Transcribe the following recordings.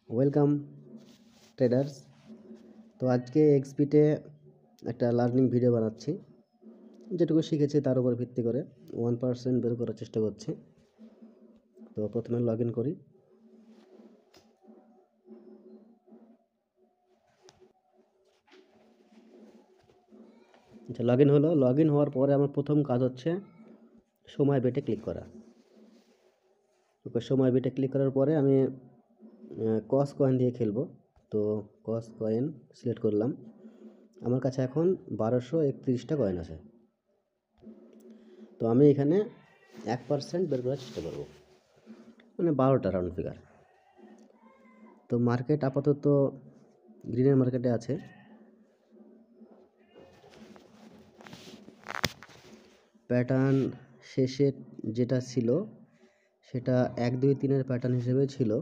Welcome traders. তো আজকে এক্সপিটে একটা লার্নিং ভিডিও বানাচ্ছি, যেটুকু শিখেছি তার উপর ভিত্তি করে 1% বের করার চেষ্টা করছি। তো প্রথমে লগ ইন করি। আচ্ছা, লগ ইন হলো। লগ ইন হওয়ার পরে আমার প্রথম কাজ হচ্ছে সময় বেটে ক্লিক করা। সময় বেটে ক্লিক করার পরে আমি কস কয়েন দিয়ে খেলবো। তো কস কয়েন সিলেক্ট করলাম। আমার কাছে এখন 1231টা কয়েন আছে। তো আমি এখানে 1% বের করার চেষ্টা করবো, মানে 12টা রাউন্ড ফিগার। তো মার্কেট আপাতত গ্রিনের মার্কেটে আছে। প্যাটার্ন শেষে যেটা ছিল সেটা 1 2 3-এর প্যাটার্ন হিসেবে ছিল।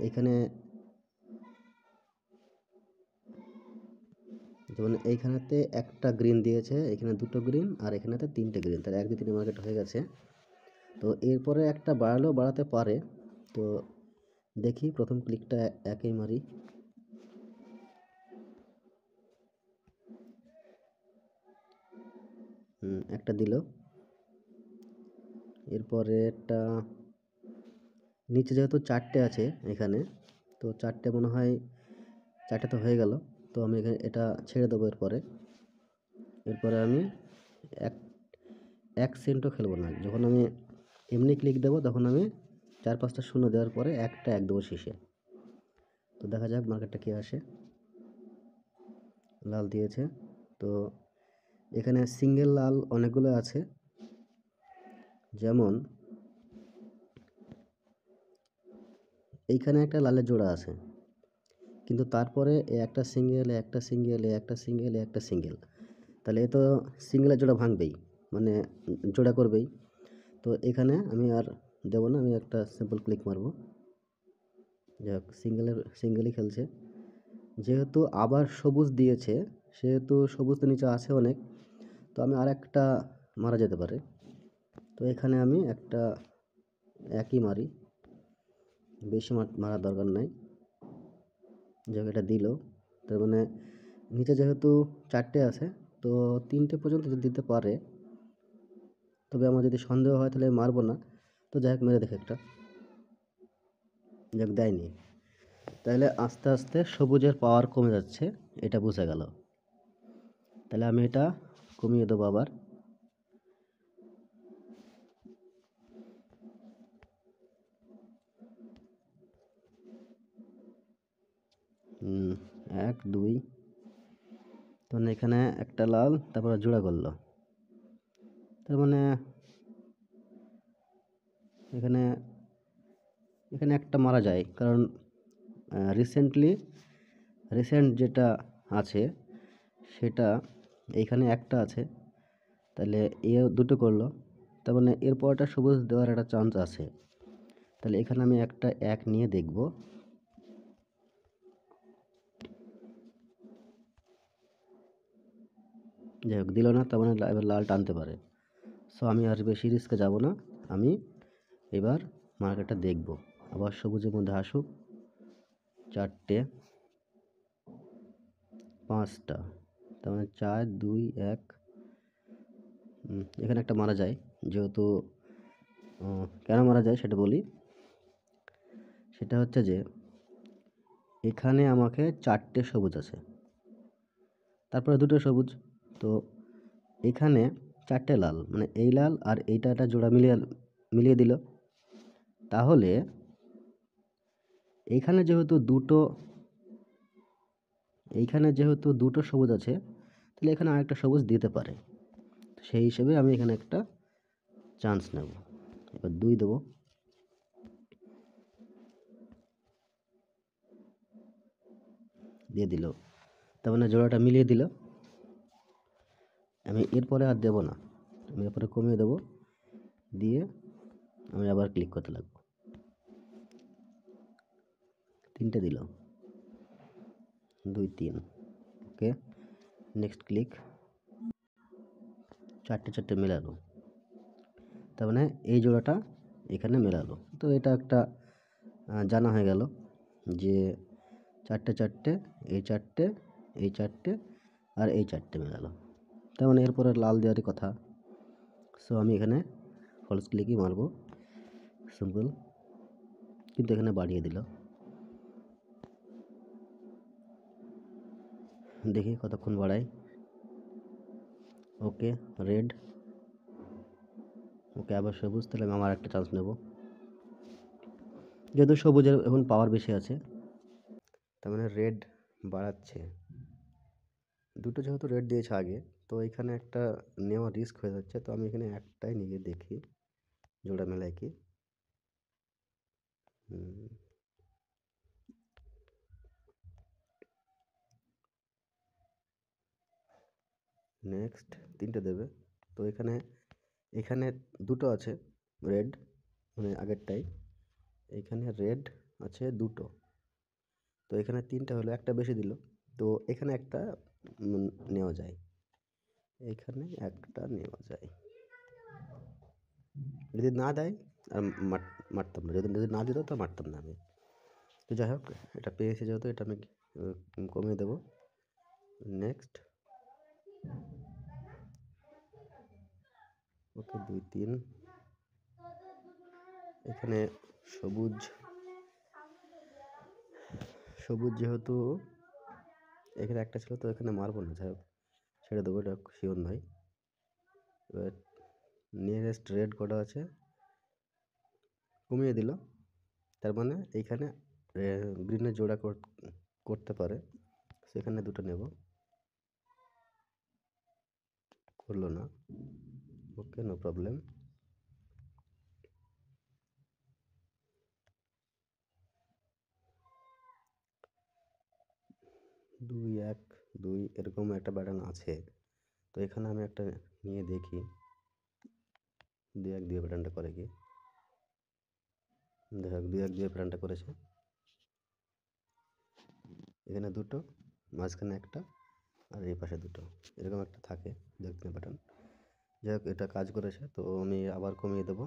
এখানে যেমন এইখানেতে একটা গ্রিন দিয়েছে, এখানে দুটো গ্রিন আর এখানেতে 3টে গ্রিন, তাহলে 1 2 3 মার্কেট হয়ে গেছে। তো এরপরে একটা বাড়ালেও বাড়াতে পারে। তো দেখি, প্রথম ক্লিকটা একই মারি। একটা দিল। এরপরে একটা নিচে যেহেতু 4টে আছে এখানে, তো 4টে মনে হয় 4টে তো হয়ে গেল। তো আমি এখানে এটা ছেড়ে দেবো। এরপরে আমি এক সেন্টও খেলবো না। যখন আমি এমনি ক্লিক দেবো তখন আমি 4-5টা শূন্য দেওয়ার পরে একটা এক দেবো শেষে। তো দেখা যাক মার্কেটটা কী আসে। লাল দিয়েছে। তো এখানে সিঙ্গেল লাল অনেকগুলো আছে, যেমন এইখানে একটা লালের জোড়া আছে, কিন্তু তারপরে একটা সিঙ্গেল, একটা সিঙ্গেল, একটা সিঙ্গেল, একটা সিঙ্গেল, তাহলে এ তো সিঙ্গেলের জোড়া ভাঙবেই, মানে জোড়া করবেই। তো এখানে আমি আর দেবো না, আমি একটা সিম্পল ক্লিক মারবো। যাক, সিঙ্গেলই খেলছে। যেহেতু আবার সবুজ দিয়েছে, সেহেতু সবুজ তো নিচে আছে অনেক, তো আমি আর একটা মারা যেতে পারে। তো এখানে আমি একটা একই মারি, বেশি মারার দরকার নাই। যাক, এটা দিল। তার মানে নিচে যেহেতু 4টে আছে, তো 3টে পর্যন্ত দিতে পারে। তবে আমার যদি সন্দেহ হয় তাহলে মারবো না। তো যাই হোক, মেরে দেখে একটা। যাক, দেয়নি। তাহলে আস্তে আস্তে সবুজের পাওয়ার কমে যাচ্ছে, এটা বোঝা গেল। তাহলে আমি এটা কমিয়ে দেবো আবার। এক দুই, তখন এখানে একটা লাল, তারপরে জোড়া করলো। তার মানে এখানে এখানে একটা মারা যায়, কারণ রিসেন্ট যেটা আছে সেটা এইখানে একটা আছে। তাহলে এ দুটো করলো, তার মানে এরপরটা সবুজ দেওয়ার একটা চান্স আছে। তাহলে এখানে আমি একটা এক নিয়ে দেখব। যাই হোক, দিল না, তার মানে এবার লাল টানতে পারে। সো আমি আর বেশি রিস্কে যাব না। আমি এবার মার্কেটটা দেখব। আবার সবুজের মধ্যে আসুক। 4টে, 5টা, তার মানে 4 2 1। এখানে একটা মারা যায়। যেহেতু কেন মারা যায় সেটা বলি। সেটা হচ্ছে যে এখানে আমাকে 4টে সবুজ আছে, তারপরে দুটো সবুজ। তো এখানে 4টে লাল, মানে এই লাল আর এইটা একটা জোড়া মিলিয়ে দিল। তাহলে এইখানে যেহেতু দুটো সবুজ আছে, তাহলে এখানে আরেকটা সবুজ দিতে পারে। সেই হিসেবে আমি এখানে একটা চান্স নেব। এবার 2 দেবো। দিয়ে দিল, তার মানে জোড়াটা মিলিয়ে দিল। আমি এরপরে আর দেবো না, আমি এরপরে কমিয়ে দেবো। দিয়ে আমি আবার ক্লিক করতে লাগবো। 3টে দিল, 2 3। ওকে, নেক্সট ক্লিক। 4টে মেলালো। তার মানে এই জোড়াটা এখানে মেলালো। তো এটা একটা জানা হয়ে গেল যে চারটে চারটে, এই চারটে, এই চারটে আর এই চারটে মেলালো। তার মানে এরপরে লাল দেওয়ারই কথা। সো আমি এখানে ফলস ক্লিকই মারবো, সিম্পল। কিন্তু এখানে বাড়িয়ে দিল। দেখি কতক্ষণ বাড়াই। ওকে, রেড। ওকে, আবার সবুজ। তাহলে আমি আমার একটা চান্স নেব, যেহেতু সবুজের এখন পাওয়ার বেশি আছে। তার মানে রেড বাড়াচ্ছে। দুটো যেহেতু রেড দিয়েছে আগে, তো এখানে একটা নেওয়া রিস্ক হয়ে যাচ্ছে। তো আমি এখানে একটাই নিয়ে দেখি জোড়া মেলায় কি। নেক্সট, তিনটে দেবে। তো এখানে এখানে দুটো আছে রেড, মানে আগেরটাই। এখানে রেড আছে দুটো, তো এখানে তিনটা হলো, একটা বেশি দিল। তো এখানে একটা নেওয়া যায়, এখানে একটা নেওয়া যায়। যদি না দেয় আর মারতাম না, যদি যদি না দিত তো মারতাম না আমি। তো যাই হোক, এটা পেয়েছে যেহেতু, এটা আমি কমিয়ে দেবো। নেক্সট, ওকে, 2 3। এখানে সবুজ, সবুজ যেহেতু এখানে একটা ছিল, তো এখানে মারবো না, যাই হোক ছেড়ে দেবো, এটা শিওর নয়। এবার নিয়ারেস্ট রেড কটা আছে, কমিয়ে দিল। তার মানে এইখানে গ্রিনের জোড়া করতে পারে, সেখানে দুটো নেব। করলো না, ওকে, নো প্রবলেম। দুই এক দুই এরকম একটা প্যাটার্ন আছে। তো এখানে আমি একটা নিয়ে দেখি 2 1 2 প্যাটার্নটা করে কি। দেখ, 2 1 2 প্যাটার্নটা করেছে। এখানে দুটো, মাঝখানে একটা, আর এই পাশে দুটো, এরকম একটা থাকে দেখতে প্যাটার্ন। যাই হোক, এটা কাজ করেছে। তো আমি আবার কমিয়ে দেবো।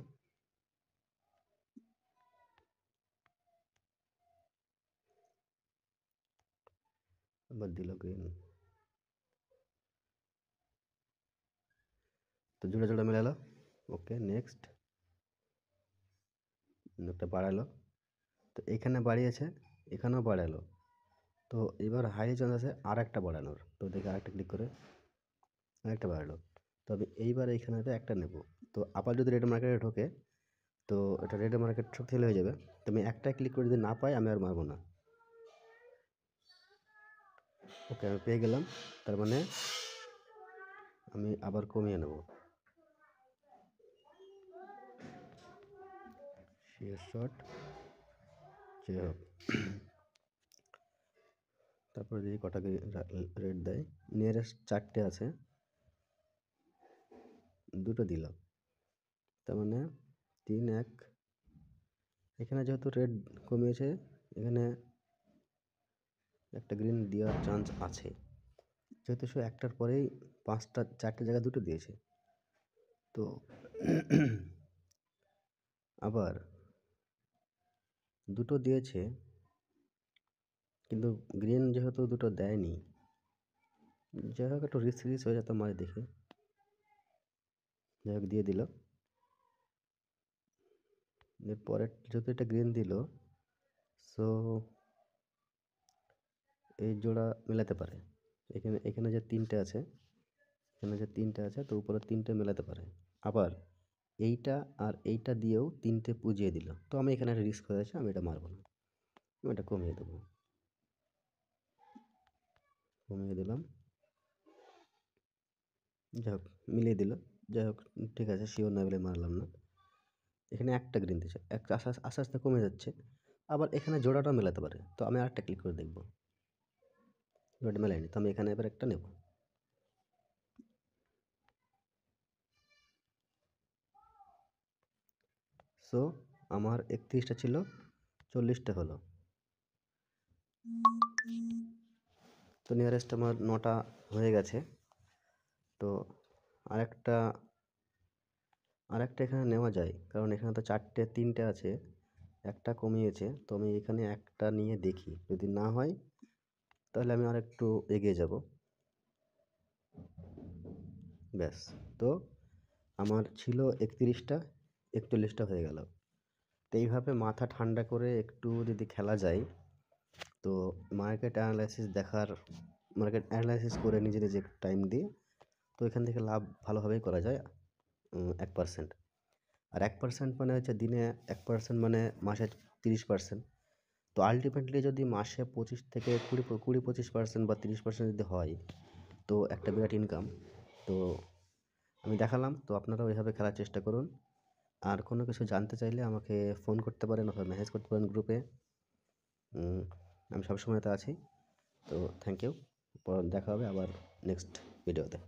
আবার দিল গ্রিন। তো জোড়া জোড়া মেলালো। ওকে, নেক্সট। একটা বাড়ালো, তো এখানে বাড়িয়েছে, এখানেও বাড়ালো। তো এবার হাই চান্স আছে আর একটা বাড়ানোর। তো দেখে আরেকটা ক্লিক করে আরেকটা বাড়ালো। তবে এইবার এইখানেতে একটা নেব। তো আবার যদি রেড মার্কেটে ঢোকে, তো এটা রেড মার্কেট শক্তিশালী হয়ে যাবে। তো আমি একটা ক্লিক করে যদি না পাই, আমি আর মারবো না। ওকে, আমি পেয়ে গেলাম। তার মানে আমি আবার কমিয়ে নেব। শেয়ার শট, যে হোক। তারপরে যদি কটাকে রেড দেয়, নিয়ারেস্ট চারটে আছে, দুটো দিল। তার মানে 3 1। এখানে যেহেতু রেড কমিয়েছে, এখানে একটা গ্রিন দেওয়ার চান্স আছে, যেহেতু সে একটার পরেই পাঁচটা, চারটে জায়গায় দুটো দিয়েছে। তো আবার দুটো দিয়েছে, কিন্তু গ্রিন যেহেতু দুটো দেয়নি, যাই হোক একটু রিস্ক রিস্ক হয়ে যেত মাঝে দেখে। যাই হোক, দিয়ে দিল। এরপরে যেহেতু এটা গ্রিন দিল, সো এই জোড়া মেলাতে পারে। এখানে এখানে যে তিনটে আছে, এখানে যে তিনটে আছে, তো উপরে তিনটে মেলাতে পারে। আবার এইটা আর এইটা দিয়েও তিনটে পুজিয়ে দিল। তো আমি এখানে একটা রিস্ক হয়ে আছে, আমি এটা মারবো না, আমি এটা কমিয়ে দেবো। কমিয়ে দিলাম। যাই হোক, মিলিয়ে দিল। যাই হোক, ঠিক আছে, শিওর না বলে মারলাম না। এখানে একটা গ্রিন দিচ্ছে, একটা আস্তে আস্তে আস্তে কমে যাচ্ছে। আবার এখানে জোড়াটা মেলাতে পারে। তো আমি আরেকটা ক্লিক করে দেখবো, জোড়াটা মেলায়নি। তো আমি এখানে এবার একটা নেব। সো আমার 31টা ছিল, 40টা হলো। তো নিয়ারেস্ট আমার 9টা হয়ে গেছে। তো আরেকটা আরেকটা এখানে নেওয়া যায়, কারণ এখানে তো 3টে আছে, একটা কমিয়েছে, তো আমি এখানে একটা নিয়ে দেখি, যদি না হয় তাহলে আমি আরেকটু এগিয়ে যাব। ব্যাস, তো আমার ছিল 31টা, 41টা হয়ে গেল। তো এইভাবে মাথা ঠান্ডা করে একটু যদি খেলা যায়, তো মার্কেট অ্যানালাইসিস করে নিজে নিজে টাইম দিয়ে, তো এখান থেকে লাভ ভালোভাবেই করা যায় 1%। আর 1% মানে হচ্ছে দিনে 1% মানে মাসে 30%। তো আলটিমেটলি যদি মাসে 25% বা 30% যদি হয়, তো একটা বিরাট ইনকাম। তো আমি দেখালাম, তো আপনারাও এভাবে খেলার চেষ্টা করুন। আর কোনো কিছু জানতে চাইলে আমাকে ফোন করতে পারেন অথবা মেসেজ করতে পারেন গ্রুপে। আমি সবসময় তো আছি। তো থ্যাংক ইউ। দেখা হবে আবার নেক্সট ভিডিওতে।